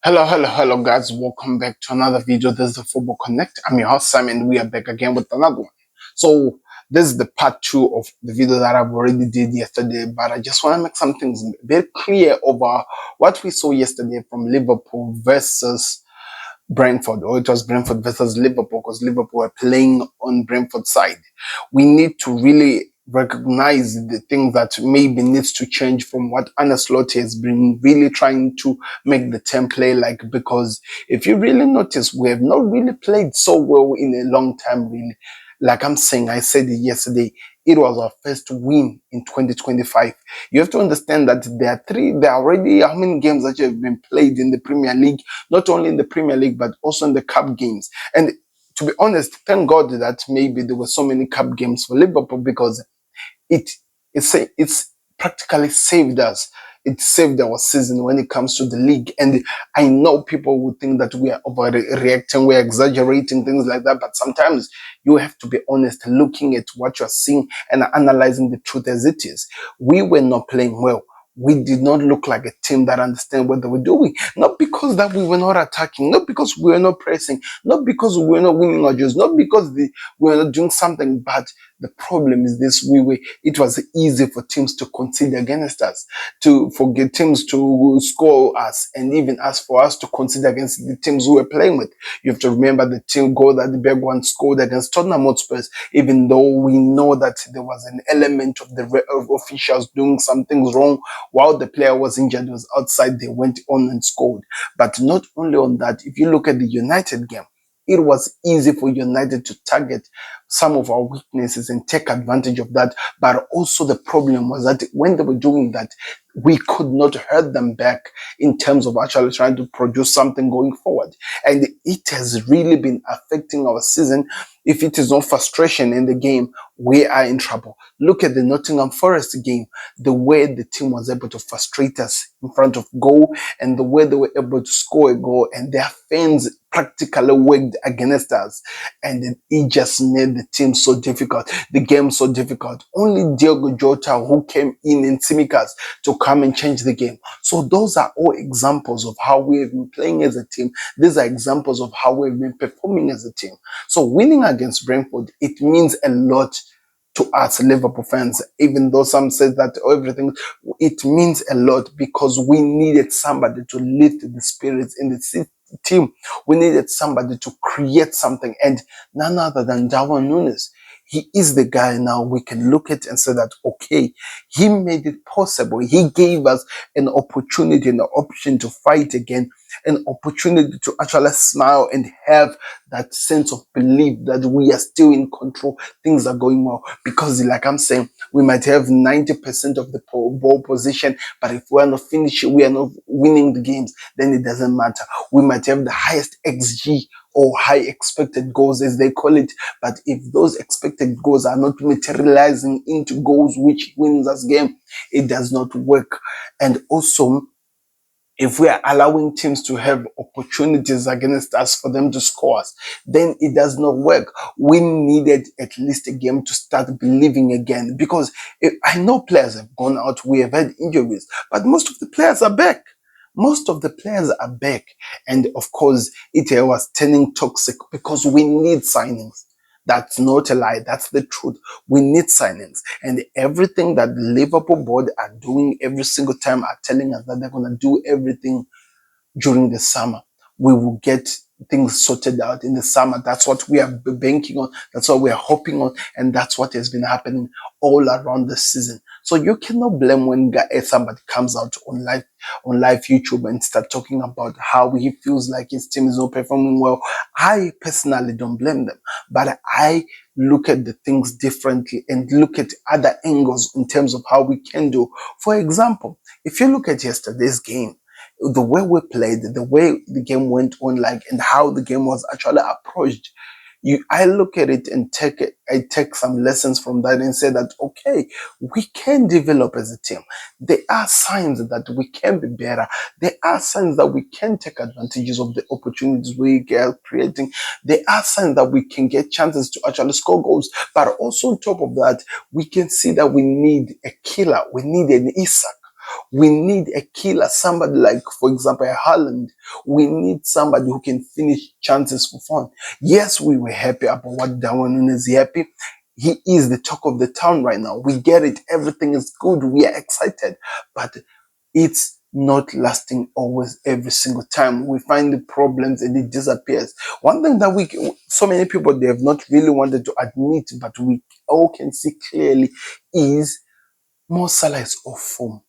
Hello guys, welcome back to another video. This is the Football Connect. I'm your host Simon. We are back again with another one. So this is the part 2 of the video that I've already did yesterday, but I just want to make some things very clear over what we saw yesterday from Liverpool versus Brentford, or it was Brentford versus Liverpool, because Liverpool were playing on Brentford's side. We need to really recognize the things that maybe needs to change from what Arne Slot has been really trying to make the team play like, because if you really notice, we have not really played so well in a long time, really. Like I'm saying, I said it yesterday, it was our first win in 2025. You have to understand that there are already how many games that have been played in the Premier League, not only in the Premier League, but also in the cup games. And to be honest, thank God that maybe there were so many cup games for Liverpool, because it's practically saved us. It saved our season when it comes to the league. And I know people would think that we are overreacting, we're exaggerating, things like that. But sometimes you have to be honest, looking at what you're seeing and analyzing the truth as it is. We were not playing well. We did not look like a team that understand what they were doing. Not because that we were not attacking, not because we were not pressing, not because we were not winning our games, not because we were not doing something, but the problem is this: it was easy for teams to concede against us, for teams to score us, and even for us to concede against the teams we were playing with. You have to remember the team goal that the big one scored against Tottenham Hotspur. Even though we know that there was an element of the officials doing some things wrong while the player was injured, was outside, they went on and scored. But not only on that, if you look at the United game, it was easy for United to target some of our weaknesses and take advantage of that. But also the problem was that when they were doing that, we could not hurt them back in terms of actually trying to produce something going forward. And it has really been affecting our season. If it is not frustration in the game, we are in trouble. Look at the Nottingham Forest game, the way the team was able to frustrate us in front of goal, and the way they were able to score a goal, and their fans practically worked against us, and it just made the team so difficult, the game so difficult. Only Diogo Jota, who came in and Tsimikas to come and change the game. So those are all examples of how we have been playing as a team. These are examples of how we've been performing as a team. So winning against Brentford, it means a lot to us Liverpool fans, even though some say that everything, it means a lot, because we needed somebody to lift the spirits in the team. We needed somebody to create something, and none other than Darwin Nunez. He is the guy now we can look at and say that, okay, he made it possible. He gave us an opportunity, an option to fight again, an opportunity to actually smile and have that sense of belief that we are still in control. Things are going well, because like I'm saying, we might have 90% of the ball position, but if we are not finishing, we are not winning the games, then it doesn't matter. We might have the highest XG, or high expected goals as they call it, but if those expected goals are not materializing into goals which wins us game, it does not work. And also, if we are allowing teams to have opportunities against us for them to score us, then it does not work. We needed at least a game to start believing again, because I know players have gone out, we have had injuries, but most of the players are back. Most of the players are back. And of course, it was turning toxic, because we need signings. That's not a lie. That's the truth. We need signings. And everything that the Liverpool board are doing every single time are telling us that they're going to do everything during the summer. We will get things sorted out in the summer. That's what we are banking on. That's what we are hoping on. And that's what has been happening all around the season. So you cannot blame when somebody comes out on live YouTube and start talking about how he feels like his team is not performing well. I personally don't blame them, but I look at the things differently and look at other angles in terms of how we can do. For example, if you look at yesterday's game, the way we played, the way the game went on, and how the game was actually approached, I look at it and I take some lessons from that and say that, okay, we can develop as a team. There are signs that we can be better. There are signs that we can take advantages of the opportunities we are creating. There are signs that we can get chances to actually score goals. But also on top of that, we can see that we need a killer. We need an Isak. We need a killer, somebody like, for example, a Haaland. We need somebody who can finish chances for fun. Yes, we were happy about what Darwin Nunez is happy. He is the talk of the town right now. We get it. Everything is good. We are excited. But it's not lasting always every single time. We find the problems and it disappears. One thing that so many people, they have not really wanted to admit, but we all can see clearly is Mo Salah is off form.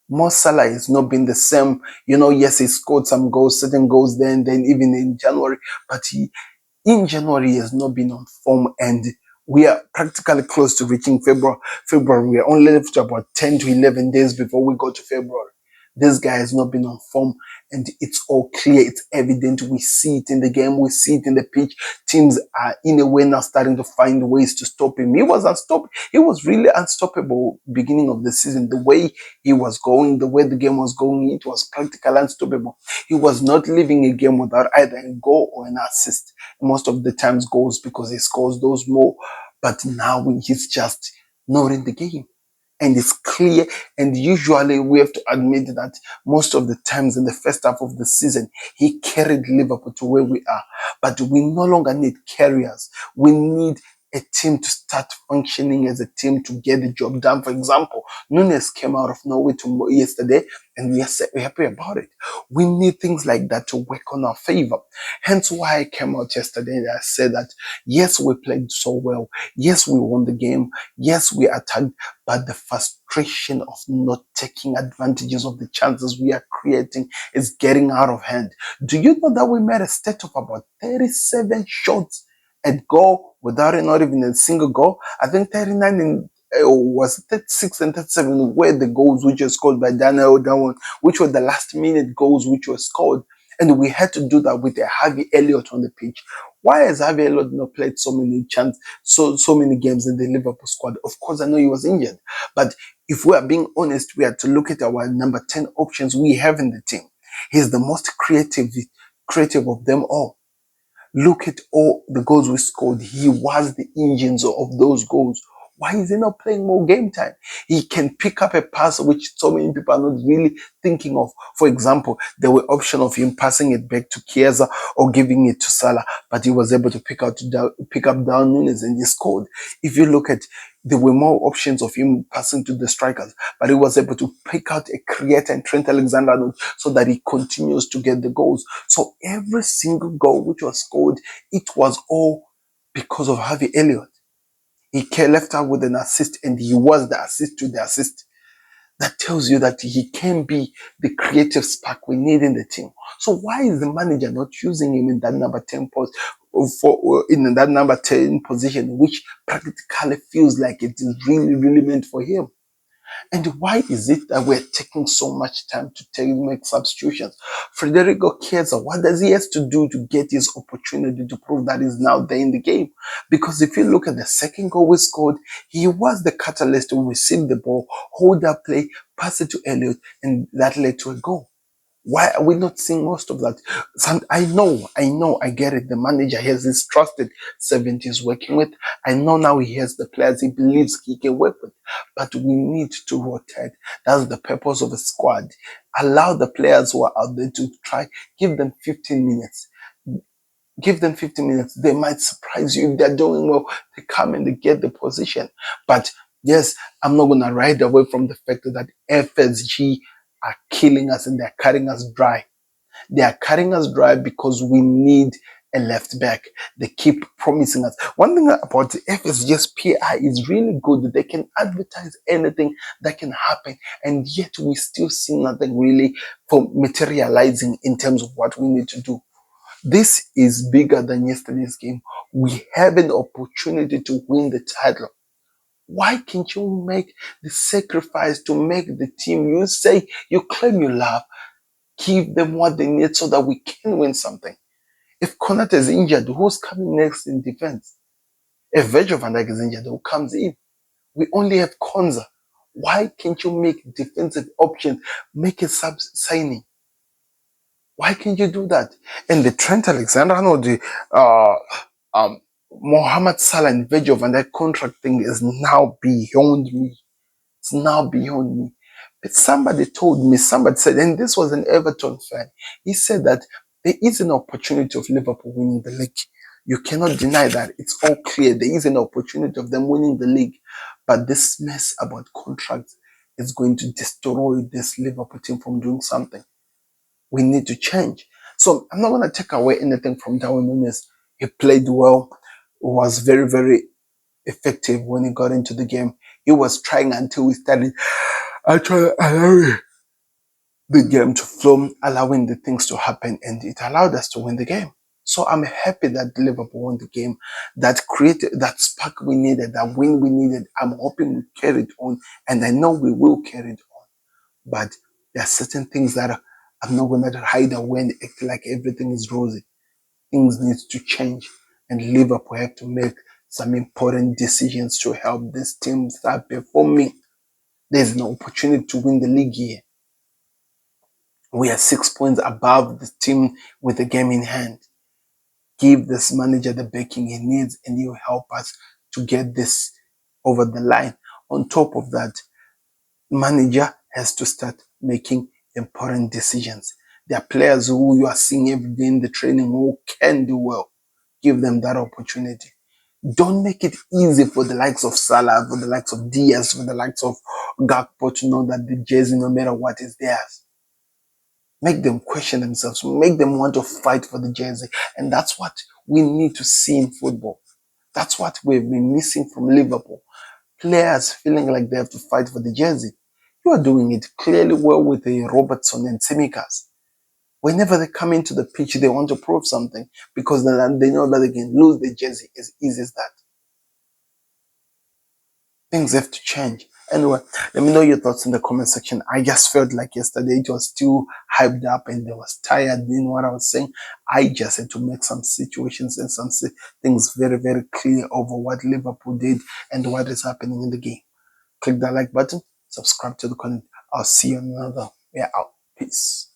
Mo Salah has not been the same. Yes, he scored some goals, certain goals there and then even in January, but in January he has not been on form, and we are practically close to reaching February. We are only left about 10 to 11 days before we go to February. This guy has not been on form, and it's all clear. It's evident. We see it in the game. We see it in the pitch. Teams are in a way now starting to find ways to stop him. He was unstoppable. He was really unstoppable beginning of the season. The way he was going, the way the game was going, it was practically unstoppable. He was not leaving a game without either a goal or an assist. Most of the times goals, because he scores those more. But now he's just not in the game. And it's clear. And usually we have to admit that most of the times in the first half of the season, he carried Liverpool to where we are. But we no longer need carriers. We need a team to start functioning as a team to get the job done. For example, Nunez came out of nowhere yesterday, and we're happy about it. We need things like that to work on our favor. Hence why I came out yesterday and I said that, yes, we played so well. Yes, we won the game. Yes, we attacked, but the frustration of not taking advantages of the chances we are creating is getting out of hand. Do you know that we made a stat of about 37 shots at goal without not even a single goal? I think 39 in was 36 and 37 were the goals which were scored by Daniel Darwin, which were the last minute goals which were scored. And we had to do that with a Harvey Elliott on the pitch. Why has Harvey Elliott not played so many games in the Liverpool squad? Of course, I know he was injured, but if we are being honest, we have to look at our number 10 options we have in the team. He's the most creative of them all. Look at all the goals we scored. He was the engines of those goals. Why is he not playing more game time? He can pick up a pass which so many people are not really thinking of. For example, there were options of him passing it back to Chiesa or giving it to Salah, but he was able to pick up down Nunez and he scored. If you look at, there were more options of him passing to the strikers, but he was able to pick out a creator and Trent Alexander-Arnold so that he continues to get the goals. So every single goal which was scored, it was all because of Harvey Elliott. He left out with an assist, and he was the assist to the assist. That tells you that he can be the creative spark we need in the team. So why is the manager not using him in that number 10 post in that number 10 position, which practically feels like it is really, really meant for him? And why is it that we're taking so much time to make substitutions? Federico Chiesa, what does he have to do to get his opportunity to prove that he's now there in the game? Because if you look at the second goal we scored, he was the catalyst to receive the ball, hold up play, pass it to Elliott, and that led to a goal. Why are we not seeing most of that? I know, I get it. The manager has his trusted 70s working with. I know now he has the players he believes he can work with. But we need to rotate. That's the purpose of a squad. Allow the players who are out there to try. Give them 15 minutes. Give them 15 minutes. They might surprise you. If they're doing well, they come and they get the position. But yes, I'm not going to ride away from the fact that FSG are killing us and they're cutting us dry. They are cutting us dry because we need a left back. They keep promising us. One thing about the FSG's PI is really good. They can advertise anything that can happen, and yet we still see nothing really for materializing in terms of what we need to do. This is bigger than yesterday's game. We have an opportunity to win the title. Why can't you make the sacrifice to make the team you say you claim you love, give them what they need so that we can win something? If Konate is injured, who's coming next in defense? If Virgil van Dijk is injured, who comes in? We only have Konza. Why can't you make defensive options, make a sub signing? Why can't you do that? And the Trent Alexander-Arnold, the Mohamed Salah and Virgil van Dijk contract thing is now beyond me. It's now beyond me. But somebody told me, somebody said, and this was an Everton fan, he said that there is an opportunity of Liverpool winning the league. You cannot deny that. It's all clear. There is an opportunity of them winning the league. But this mess about contracts is going to destroy this Liverpool team from doing something. We need to change. So I'm not going to take away anything from Darwin Nunez. He played well, was very, very effective when he got into the game. He was trying until we started actually allowing the game to flow, allowing the things to happen, and it allowed us to win the game. So I'm happy that Liverpool won the game, that created that spark we needed, that win we needed. I'm hoping we carry it on, and I know we will carry it on. But there are certain things that I'm not going to hide away and act like everything is rosy. Things need to change, and Liverpool have to make some important decisions to help this team start performing. There's no opportunity to win the league here. We are 6 points above the team with the game in hand. Give this manager the backing he needs, and he'll help us to get this over the line. On top of that, manager has to start making important decisions. There are players who you are seeing every day in the training who can do well. Give them that opportunity. Don't make it easy for the likes of Salah, for the likes of Diaz, for the likes of Gakpo to know that the jersey, no matter what, is theirs. Make them question themselves. Make them want to fight for the jersey. And that's what we need to see in football. That's what we've been missing from Liverpool. Players feeling like they have to fight for the jersey. You are doing it clearly well with the Robertson and Tsimikas. Whenever they come into the pitch, they want to prove something because they know that they can lose the jersey as easy as that. Things have to change. Anyway, let me know your thoughts in the comment section. I just felt like yesterday it was too hyped up and I was tired in what I was saying. I just had to make some situations and some things very, very clear over what Liverpool did and what is happening in the game. Click that like button, subscribe to the content. I'll see you on another. We are out. Peace.